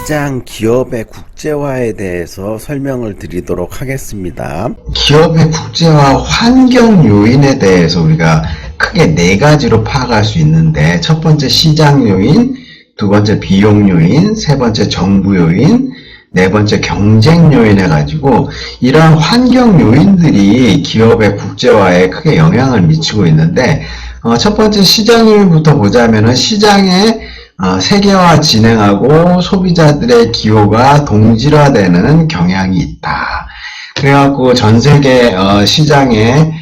시장 기업의 국제화에 대해서 설명을 드리도록 하겠습니다. 기업의 국제화 환경 요인에 대해서 우리가 크게 네 가지로 파악할 수 있는데, 첫 번째 시장 요인, 두 번째 비용 요인, 세 번째 정부 요인, 네 번째 경쟁 요인 해가지고 이러한 환경 요인들이 기업의 국제화에 크게 영향을 미치고 있는데, 첫 번째 시장 요인부터 보자면은 시장의 세계화 진행하고 소비자들의 기호가 동질화되는 경향이 있다. 그래갖고 전 세계 시장에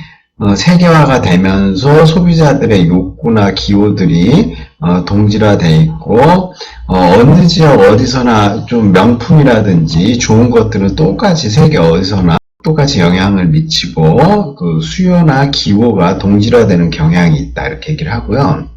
세계화가 되면서 소비자들의 욕구나 기호들이 동질화되어 있고, 어느 지역 어디서나 좀 명품이라든지 좋은 것들은 똑같이 세계 어디서나 똑같이 영향을 미치고 그 수요나 기호가 동질화되는 경향이 있다, 이렇게 얘기를 하고요.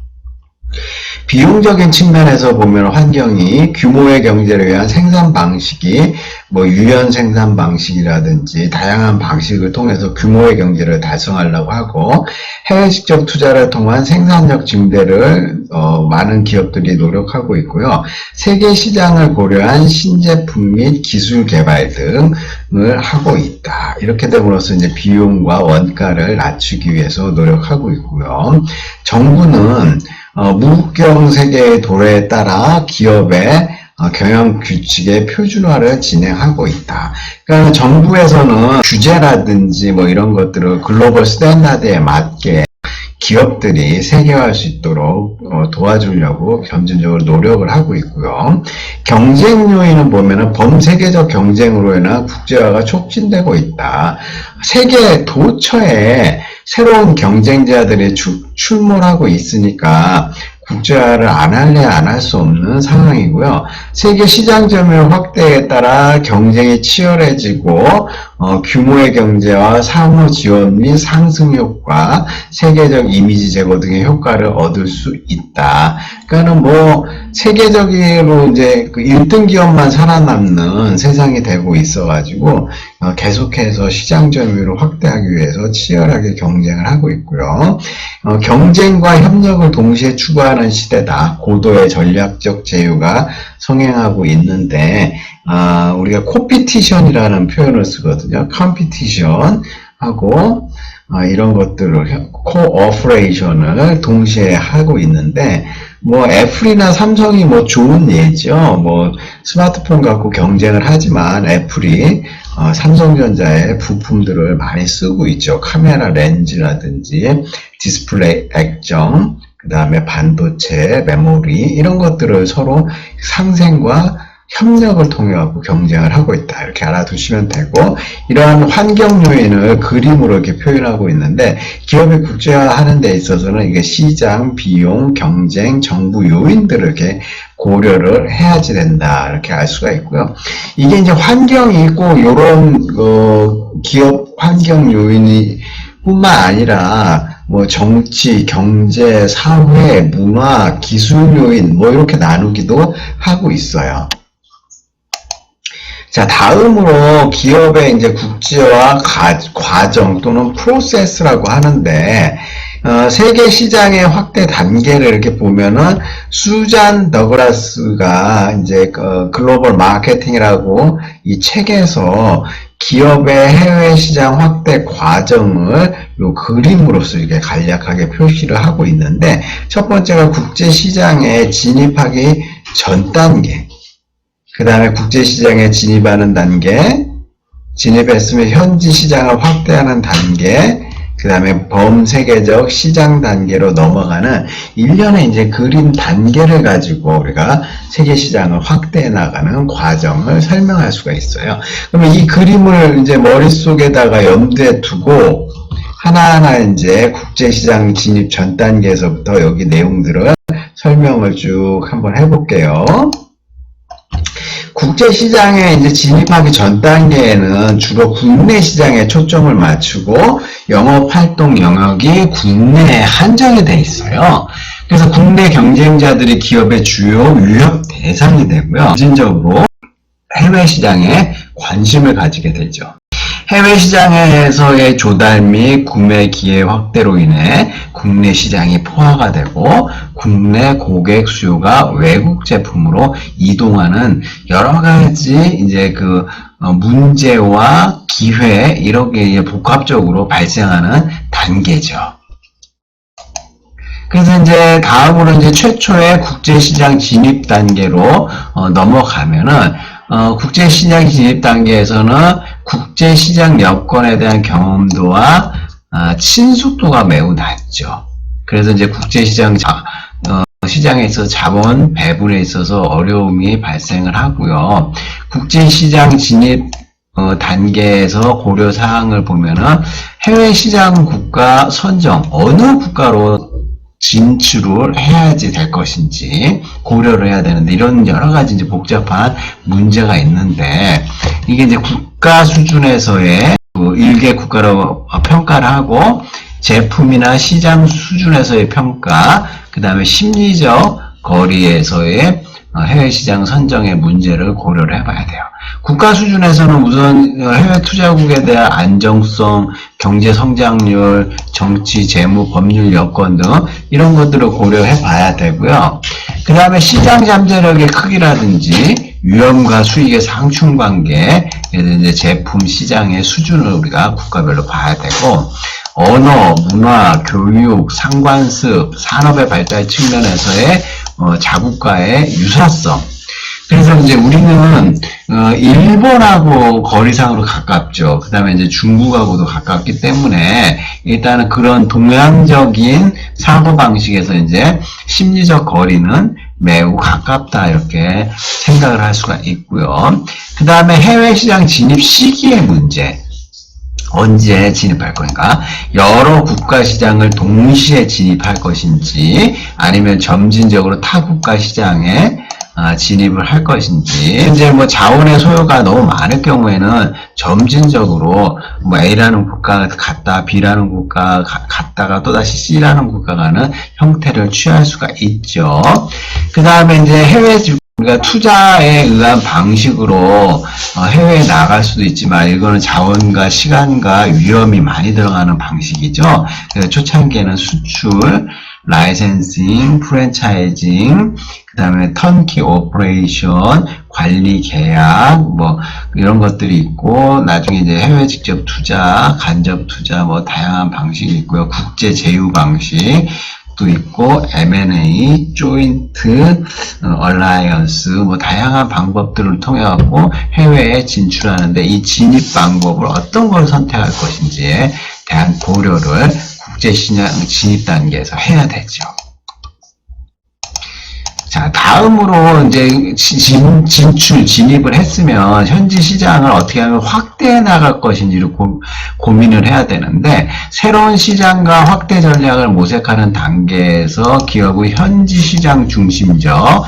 비용적인 측면에서 보면 환경이 규모의 경제를 위한 생산 방식이 유연 생산 방식이라든지 다양한 방식을 통해서 규모의 경제를 달성하려고 하고, 해외 직접 투자를 통한 생산력 증대를 많은 기업들이 노력하고 있고요. 세계 시장을 고려한 신제품 및 기술 개발 등을 하고 있다. 이렇게 됨으로써 이제 비용과 원가를 낮추기 위해서 노력하고 있고요. 정부는 무국경 세계의 도래에 따라 기업의 경영 규칙의 표준화를 진행하고 있다. 그러니까 정부에서는 규제라든지 이런 것들을 글로벌 스탠다드에 맞게 기업들이 세계화할 수 있도록 도와주려고 점진적으로 노력을 하고 있고요. 경쟁 요인은 보면은 범세계적 경쟁으로 인한 국제화가 촉진되고 있다. 세계 도처에 새로운 경쟁자들이 출몰하고 있으니까 국제화를 안 할래 안 할 수 없는 상황이고요. 세계 시장 점유율 확대에 따라 경쟁이 치열해지고 규모의 경제와 상호 지원 및 상승 효과, 세계적 이미지 제고 등의 효과를 얻을 수 있다. 그러니까는 세계적으로 이제 그 1등 기업만 살아남는 세상이 되고 있어가지고 계속해서 시장 점유율을 확대하기 위해서 치열하게 경쟁을 하고 있고요. 경쟁과 협력을 동시에 추구하는 시대다. 고도의 전략적 제휴가 성행하고 있는데, 우리가 코피티션이라는 표현을 쓰거든요. 컴피티션 하고 이런 것들을 코오퍼레이션을 동시에 하고 있는데, 애플이나 삼성이 좋은 예죠. 스마트폰 갖고 경쟁을 하지만 애플이 삼성전자의 부품들을 많이 쓰고 있죠. 카메라 렌즈라든지 디스플레이 액정, 그 다음에 반도체, 메모리 이런 것들을 서로 상생과 협력을 통해 갖고 경쟁을 하고 있다. 이렇게 알아두시면 되고, 이러한 환경 요인을 그림으로 이렇게 표현하고 있는데, 기업의 국제화하는 데 있어서는 이게 시장, 비용, 경쟁, 정부 요인들을 이렇게 고려를 해야지 된다. 이렇게 알 수가 있고요. 이게 이제 환경이 있고, 요런 기업 환경 요인이 뿐만 아니라 정치, 경제, 사회, 문화, 기술 요인 이렇게 나누기도 하고 있어요. 자, 다음으로 기업의 이제 국제화 과정 또는 프로세스라고 하는데, 세계 시장의 확대 단계를 이렇게 보면은 수잔 더글라스가 이제 글로벌 마케팅이라고 이 책에서 기업의 해외 시장 확대 과정을 요 그림으로서 이렇게 간략하게 표시를 하고 있는데, 첫 번째가 국제 시장에 진입하기 전 단계, 그 다음에 국제시장에 진입하는 단계, 진입했으면 현지 시장을 확대하는 단계, 그 다음에 범세계적 시장 단계로 넘어가는 일련의 이제 그림 단계를 가지고 우리가 세계 시장을 확대해 나가는 과정을 설명할 수가 있어요. 그러면 이 그림을 이제 머릿속에다가 염두에 두고 하나하나 이제 국제시장 진입 전 단계에서부터 여기 내용들을 설명을 쭉 한번 해볼게요. 국제시장에 이제 진입하기 전 단계에는 주로 국내 시장에 초점을 맞추고 영업활동 영역이 국내에 한정이 돼 있어요. 그래서 국내 경쟁자들이 기업의 주요 유협 대상이 되고요. 점진적으로 해외 시장에 관심을 가지게 되죠. 해외 시장에서의 조달 및 구매 기회 확대로 인해 국내 시장이 포화가 되고 국내 고객 수요가 외국 제품으로 이동하는 여러 가지 이제 그 문제와 기회 이렇게 복합적으로 발생하는 단계죠. 그래서 이제 다음으로 이제 최초의 국제시장 진입 단계로 넘어가면은 국제시장 진입 단계에서는 국제시장 여건에 대한 경험도와 친숙도가 매우 낮죠. 그래서 이제 국제시장 시장에 있어서 자본 배분에 있어서 어려움이 발생을 하고요. 국제시장 진입 단계에서 고려 사항을 보면은 해외 시장 국가 선정 어느 국가로 진출을 해야지 될 것인지 고려를 해야 되는데 이런 여러 가지 이제 복잡한 문제가 있는데 이게 이제 국가 수준에서의 일개 국가로 평가를 하고 제품이나 시장 수준에서의 평가, 그 다음에 심리적 거리에서의 해외 시장 선정의 문제를 고려를 해봐야 돼요. 국가 수준에서는 우선 해외 투자국에 대한 안정성, 경제 성장률, 정치, 재무, 법률 여건 등 이런 것들을 고려해 봐야 되고요. 그 다음에 시장 잠재력의 크기라든지 위험과 수익의 상충관계, 이제 제품 시장의 수준을 우리가 국가별로 봐야 되고 언어, 문화, 교육, 상관습, 산업의 발달 측면에서의 자국과의 유사성. 그래서 이제 우리는 일본하고 거리상으로 가깝죠. 그 다음에 이제 중국하고도 가깝기 때문에 일단은 그런 동양적인 사고 방식에서 이제 심리적 거리는 매우 가깝다 이렇게 생각을 할 수가 있고요. 그 다음에 해외 시장 진입 시기의 문제. 언제 진입할 건가? 여러 국가 시장을 동시에 진입할 것인지 아니면 점진적으로 타 국가 시장에 진입을 할 것인지 이제 뭐 자원의 소요가 너무 많을 경우에는 점진적으로 뭐 A라는 국가 갔다 B라는 국가 갔다가 또다시 C라는 국가 가는 형태를 취할 수가 있죠. 그 다음에 이제 해외 우리가 투자에 의한 방식으로 해외에 나갈 수도 있지만 이거는 자원과 시간과 위험이 많이 들어가는 방식이죠. 그래서 초창기에는 수출, 라이센싱, 프랜차이징, 그 다음에 턴키 오퍼레이션, 관리 계약, 뭐 이런 것들이 있고 나중에 이제 해외 직접 투자, 간접 투자 뭐 다양한 방식이 있고요. 국제 제휴 방식 도 있고 M&A, 조인트, 얼라이언스 뭐 다양한 방법들을 통해 갖고 해외에 진출하는데 이 진입 방법을 어떤 걸 선택할 것인지에 대한 고려를 국제시장 진입 단계에서 해야 되죠. 자, 다음으로 이제 진입을 했으면 현지 시장을 어떻게 하면 확대해 나갈 것인지를 고민을 해야 되는데 새로운 시장과 확대 전략을 모색하는 단계에서 기업의 현지 시장 중심적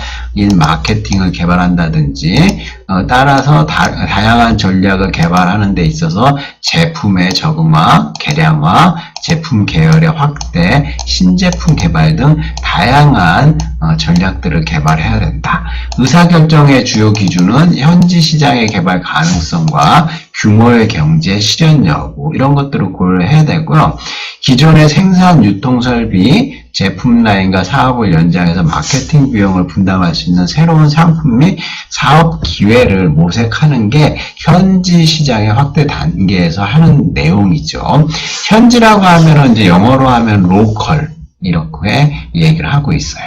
마케팅을 개발한다든지 따라서 다양한 전략을 개발하는 데 있어서 제품의 적응화, 개량화, 제품 계열의 확대, 신제품 개발 등 다양한 전략들을 개발해야 된다. 의사결정의 주요 기준은 현지 시장의 개발 가능성과 규모의 경제 실현 여부 이런 것들을 고려해야 되고요. 기존의 생산 유통 설비, 제품 라인과 사업을 연장해서 마케팅 비용을 분담할 수 있는 새로운 상품 및 사업 기회를 모색하는 게 현지 시장의 확대 단계에서 하는 내용이죠. 현지라고 하면 이제 영어로 하면 로컬 이렇게 얘기를 하고 있어요.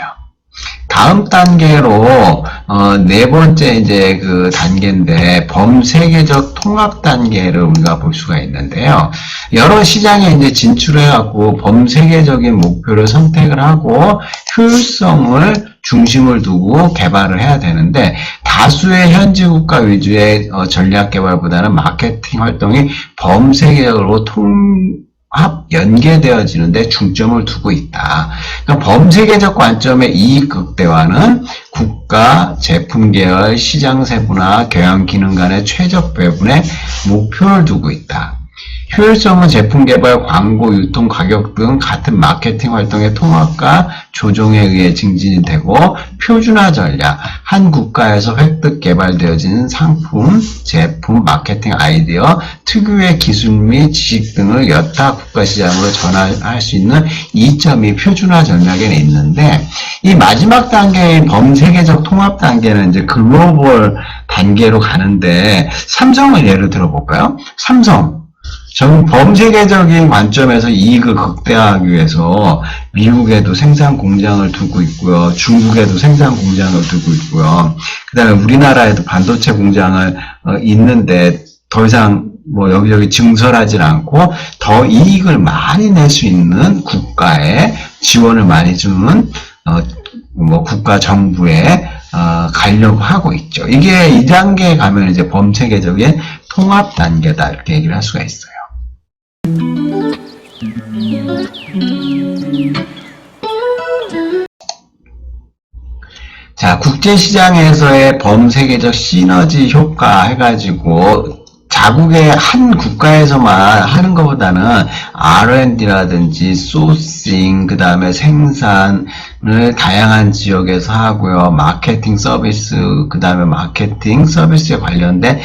다음 단계로 네 번째 이제 그 단계인데 범세계적 통합 단계를 우리가 볼 수가 있는데요. 여러 시장에 이제 진출해 갖고 범세계적인 목표를 선택을 하고 효율성을 중심을 두고 개발을 해야 되는데 다수의 현지 국가 위주의 전략 개발보다는 마케팅 활동이 범세계적으로 연계되어지는데 중점을 두고 있다. 그러니까 범세계적 관점의 이익 극대화는 국가, 제품 계열, 시장 세분화, 경영 기능 간의 최적 배분에 목표를 두고 있다. 효율성은 제품 개발, 광고, 유통, 가격 등 같은 마케팅 활동의 통합과 조정에 의해 증진이 되고, 표준화 전략, 한 국가에서 획득 개발되어지는 상품, 제품, 마케팅 아이디어, 특유의 기술 및 지식 등을 여타 국가 시장으로 전환할 수 있는 이점이 표준화 전략에 있는데, 이 마지막 단계인 범세계적 통합 단계는 이제 글로벌 단계로 가는데, 삼성을 예를 들어볼까요? 삼성. 전 범세계적인 관점에서 이익을 극대화하기 위해서 미국에도 생산 공장을 두고 있고요. 중국에도 생산 공장을 두고 있고요. 그 다음에 우리나라에도 반도체 공장을 있는데 더 이상 뭐 여기저기 증설하지 않고 더 이익을 많이 낼 수 있는 국가에 지원을 많이 주는 뭐 국가 정부에 가려고 하고 있죠. 이게 이 단계에 가면 이제 범세계적인 통합 단계다 이렇게 얘기를 할 수가 있어요. 자, 국제시장에서의 범세계적 시너지 효과 해가지고 자국의 한 국가에서만 하는 것보다는 R&D라든지 소싱, 그 다음에 생산을 다양한 지역에서 하고요. 마케팅 서비스, 그 다음에 마케팅 서비스에 관련된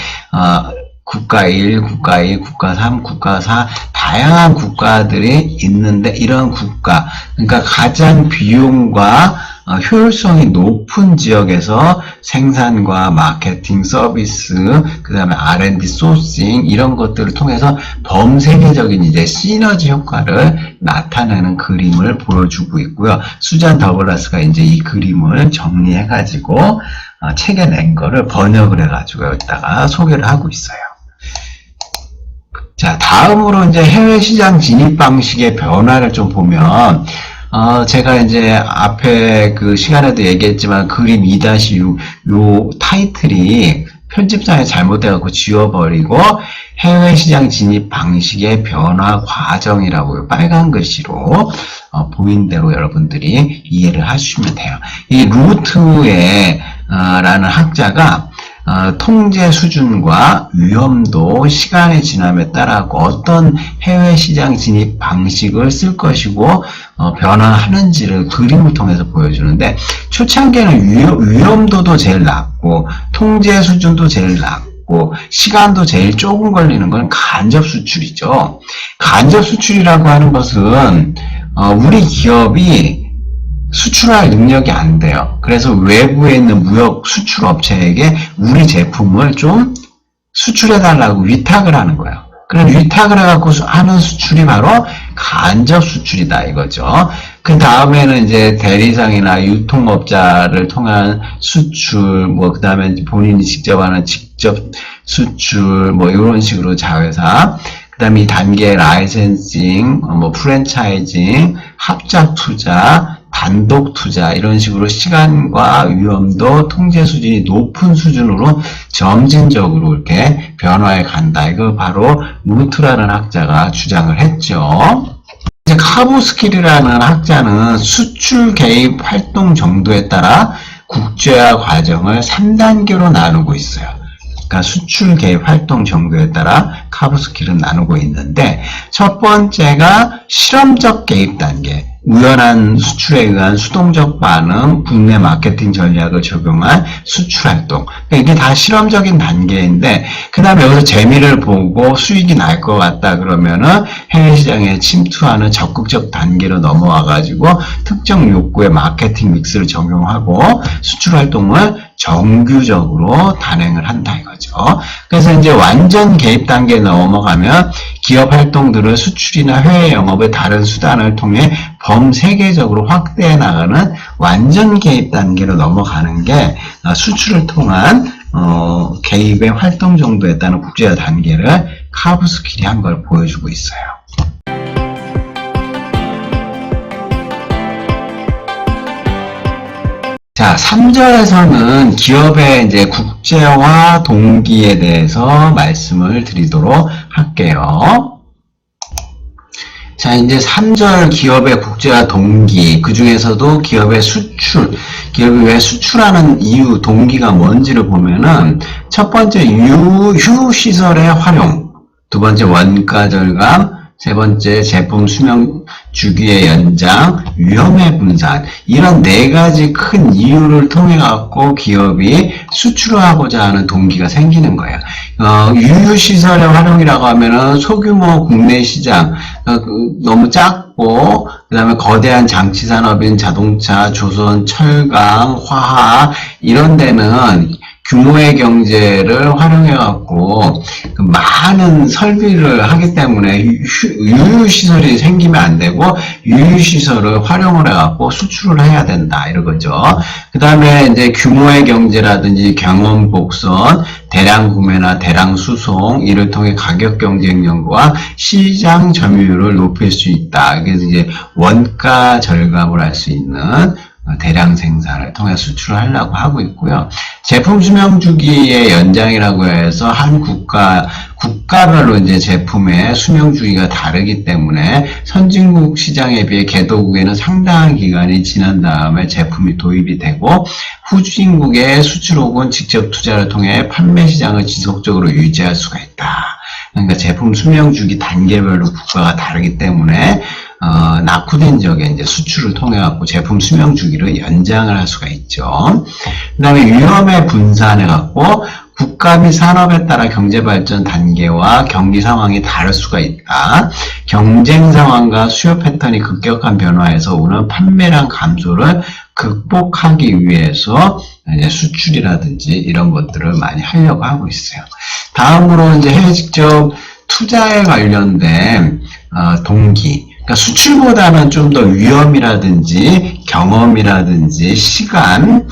국가 1, 국가 2, 국가 3, 국가 4 다양한 국가들이 있는데 이런 국가, 그러니까 가장 비용과 효율성이 높은 지역에서 생산과 마케팅 서비스, 그 다음에 R&D 소싱 이런 것들을 통해서 범세계적인 이제 시너지 효과를 나타내는 그림을 보여주고 있고요. 수잔 더글라스가 이제 이 그림을 정리해가지고 책에 낸 거를 번역을 해가지고 여기다가 소개를 하고 있어요. 자, 다음으로 이제 해외 시장 진입 방식의 변화를 좀 보면, 제가 이제 앞에 그 시간에도 얘기했지만 그림 2-6 요 타이틀이 편집상에 잘못돼갖고 지워버리고 해외 시장 진입 방식의 변화 과정이라고 빨간 글씨로 보인 대로 여러분들이 이해를 하시면 돼요. 이 루트에 라는 학자가 통제 수준과 위험도 시간의 지남에 따라 어떤 해외 시장 진입 방식을 쓸 것이고 변화하는지를 그림을 통해서 보여주는데 초창기에는 위험도도 제일 낮고 통제 수준도 제일 낮고 시간도 제일 조금 걸리는 건 간접 수출이죠. 간접 수출이라고 하는 것은 우리 기업이 수출할 능력이 안 돼요. 그래서 외부에 있는 무역 수출 업체에게 우리 제품을 좀 수출해달라고 위탁을 하는 거예요. 그럼 위탁을 해갖고 하는 수출이 바로 간접 수출이다 이거죠. 그 다음에는 이제 대리상이나 유통업자를 통한 수출, 뭐 그 다음에 본인이 직접 하는 직접 수출, 뭐 이런 식으로 자회사. 그 다음에 이 단계 라이센싱, 뭐 프랜차이징, 합작 투자, 단독 투자 이런 식으로 시간과 위험도 통제 수준이 높은 수준으로 점진적으로 이렇게 변화해 간다. 이걸 바로 루트라는 학자가 주장을 했죠. 이제 카부스킬이라는 학자는 수출 개입 활동 정도에 따라 국제화 과정을 3단계로 나누고 있어요. 그러니까 수출 개입 활동 정도에 따라 카부스킬은 나누고 있는데 첫 번째가 실험적 개입 단계. 우연한 수출에 의한 수동적 반응, 국내 마케팅 전략을 적용한 수출 활동. 이게 다 실험적인 단계인데, 그 다음에 여기서 재미를 보고 수익이 날 것 같다 그러면은 해외 시장에 침투하는 적극적 단계로 넘어와가지고 특정 욕구의 마케팅 믹스를 적용하고 수출 활동을 정규적으로 단행을 한다 이거죠. 그래서 이제 완전 개입 단계에 넘어가면 기업 활동들을 수출이나 해외 영업의 다른 수단을 통해 범세계적으로 확대해 나가는 완전 개입 단계로 넘어가는 게 수출을 통한 개입의 활동 정도에 따른 국제화 단계를 카부스킬이 한 걸 보여주고 있어요. 자, 3절에서는 기업의 이제 국제화 동기에 대해서 말씀을 드리도록 할게요. 자, 이제 3절 기업의 국제화 동기, 그 중에서도 기업의 수출, 기업이 왜 수출하는 이유, 동기가 뭔지를 보면은 첫 번째, 휴시설의 활용. 두 번째 원가 절감, 세 번째 제품 수명 주기의 연장, 위험의 분산, 이런 네 가지 큰 이유를 통해 갖고 기업이 수출을 하고자 하는 동기가 생기는 거예요. 유유시설의 활용이라고 하면은 소규모 국내 시장, 너무 작고, 그 다음에 거대한 장치 산업인 자동차, 조선, 철강, 화학, 이런 데는 규모의 경제를 활용해갖고 많은 설비를 하기 때문에 유유시설이 생기면 안 되고 유유시설을 활용을 해갖고 수출을 해야 된다 이러거죠. 그 다음에 이제 규모의 경제라든지 경험 복선, 대량 구매나 대량 수송 이를 통해 가격 경쟁력과 시장 점유율을 높일 수 있다. 그래서 이제 원가 절감을 할 수 있는 대량 생산을 통해 수출을 하려고 하고 있고요. 제품 수명 주기의 연장이라고 해서 한 국가별로 이제 제품의 수명 주기가 다르기 때문에 선진국 시장에 비해 개도국에는 상당한 기간이 지난 다음에 제품이 도입이 되고 후진국의 수출 혹은 직접 투자를 통해 판매 시장을 지속적으로 유지할 수가 있다. 그러니까 제품 수명 주기 단계별로 국가가 다르기 때문에 낙후된 지역에 이제 수출을 통해 갖고 제품 수명 주기를 연장을 할 수가 있죠. 그 다음에 위험에 분산해 갖고 국가 및 산업에 따라 경제 발전 단계와 경기 상황이 다를 수가 있다. 경쟁 상황과 수요 패턴이 급격한 변화에서 오는 판매량 감소를 극복하기 위해서 이제 수출이라든지 이런 것들을 많이 하려고 하고 있어요. 다음으로 이제 해외 직접 투자에 관련된 동기. 그러니까 수출보다는 좀 더 위험이라든지 경험이라든지 시간,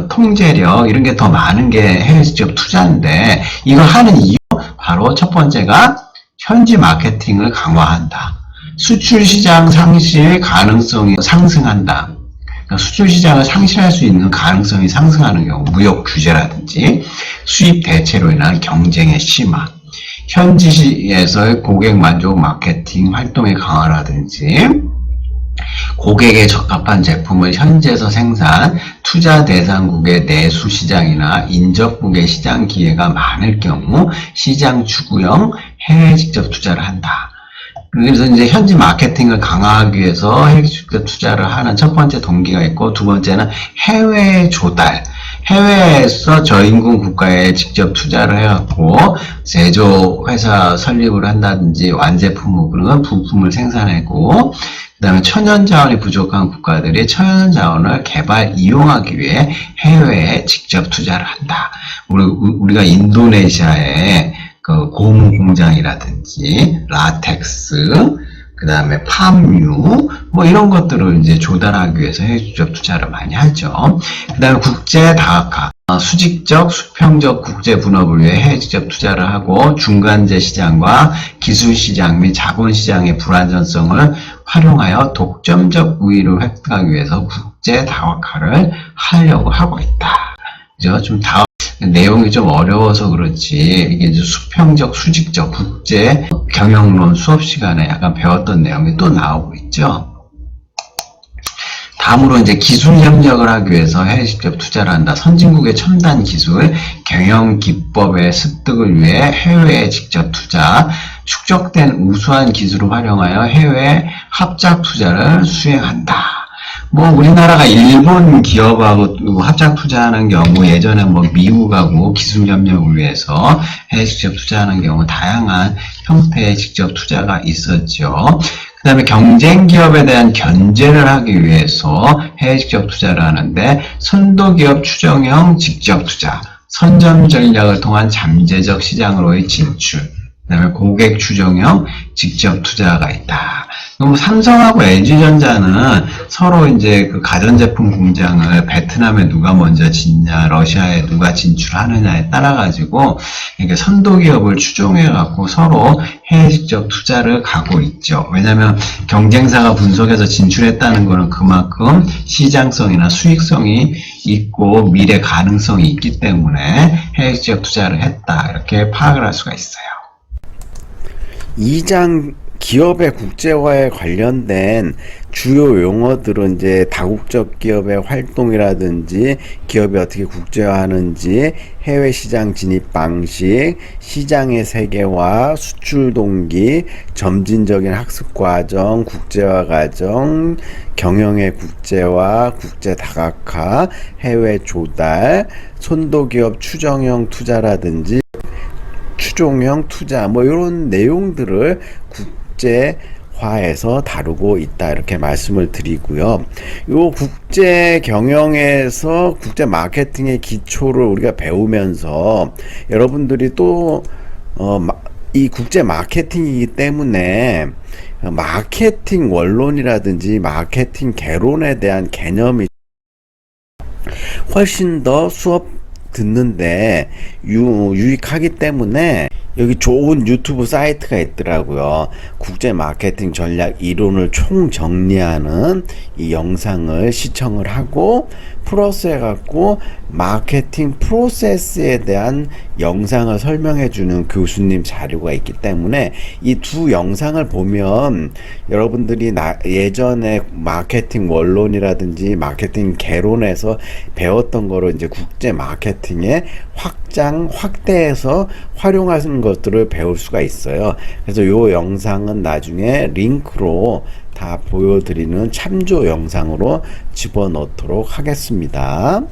통제력 이런 게 더 많은 게 해외 직접 투자인데 이걸 하는 이유 바로 첫 번째가 현지 마케팅을 강화한다. 수출 시장 상실 가능성이 상승한다. 그러니까 수출 시장을 상실할 수 있는 가능성이 상승하는 경우 무역 규제라든지 수입 대체로 인한 경쟁의 심화, 현지에서의 고객 만족 마케팅 활동의 강화라든지 고객에 적합한 제품을 현지에서 생산, 투자 대상국의 내수 시장이나 인접국의 시장 기회가 많을 경우 시장 추구형 해외 직접 투자를 한다. 그래서 이제 현지 마케팅을 강화하기 위해서 해외 직접 투자를 하는 첫 번째 동기가 있고 두 번째는 해외 조달. 해외에서 저임금 국가에 직접 투자를 해갖고 제조 회사 설립을 한다든지 완제품 혹은 부품을 생산하고 그 다음에 천연 자원이 부족한 국가들이 천연 자원을 개발 이용하기 위해 해외에 직접 투자를 한다. 우리가 인도네시아에 그 고무 공장이라든지 라텍스 그 다음에 팜유, 뭐 이런 것들을 이제 조달하기 위해서 해외 직접 투자를 많이 하죠. 그 다음에 국제 다각화, 수직적, 수평적 국제 분업을 위해 해외 직접 투자를 하고 중간재 시장과 기술 시장 및 자본 시장의 불안전성을 활용하여 독점적 우위를 획득하기 위해서 국제 다각화를 하려고 하고 있다. 그죠? 좀 내용이 좀 어려워서 그렇지 이게 이제 수평적, 수직적, 국제 경영론 수업 시간에 약간 배웠던 내용이 또 나오고 있죠. 다음으로 이제 기술 협력을 하기 위해서 해외 직접 투자를 한다. 선진국의 첨단 기술, 경영 기법의 습득을 위해 해외에 직접 투자, 축적된 우수한 기술을 활용하여 해외 합작 투자를 수행한다. 뭐 우리나라가 일본 기업하고 합작 투자하는 경우 예전에 뭐 미국하고 기술 협력을 위해서 해외 직접 투자하는 경우 다양한 형태의 직접 투자가 있었죠. 그 다음에 경쟁 기업에 대한 견제를 하기 위해서 해외 직접 투자를 하는데 선도기업 추정형 직접 투자, 선점 전략을 통한 잠재적 시장으로의 진출, 그 다음에 고객 추정형 직접 투자가 있다. 그럼 삼성하고 LG전자는 서로 이제 그 가전제품 공장을 베트남에 누가 먼저 짓냐, 러시아에 누가 진출하느냐에 따라 가지고 이렇게 선도기업을 추종해 갖고 서로 해외 직접 투자를 가고 있죠. 왜냐하면 경쟁사가 분석해서 진출했다는 거는 그만큼 시장성이나 수익성이 있고 미래 가능성이 있기 때문에 해외 직접 투자를 했다. 이렇게 파악을 할 수가 있어요. 2장 기업의 국제화에 관련된 주요 용어들은 이제 다국적 기업의 활동이라든지 기업이 어떻게 국제화하는지, 해외 시장 진입 방식, 시장의 세계화, 수출 동기, 점진적인 학습 과정, 국제화 과정, 경영의 국제화, 국제 다각화, 해외 조달, 선도기업 추정형 투자라든지 추종형 투자 뭐 이런 내용들을 국제화에서 다루고 있다 이렇게 말씀을 드리고요. 요 국제 경영에서 국제 마케팅의 기초를 우리가 배우면서 여러분들이 또 이 국제 마케팅이기 때문에 마케팅 원론이라든지 마케팅 개론에 대한 개념이 훨씬 더 수업 듣는데 유익하기 때문에 여기 좋은 유튜브 사이트가 있더라고요. 국제 마케팅 전략 이론을 총 정리하는 이 영상을 시청을 하고 플러스 해갖고 마케팅 프로세스에 대한 영상을 설명해 주는 교수님 자료가 있기 때문에 이 두 영상을 보면 여러분들이 예전에 마케팅 원론이라든지 마케팅 개론에서 배웠던 거를 이제 국제 마케팅에 확대해서 활용하는 것들을 배울 수가 있어요. 그래서 이 영상은 나중에 링크로 다 보여드리는 참조 영상으로 집어넣도록 하겠습니다.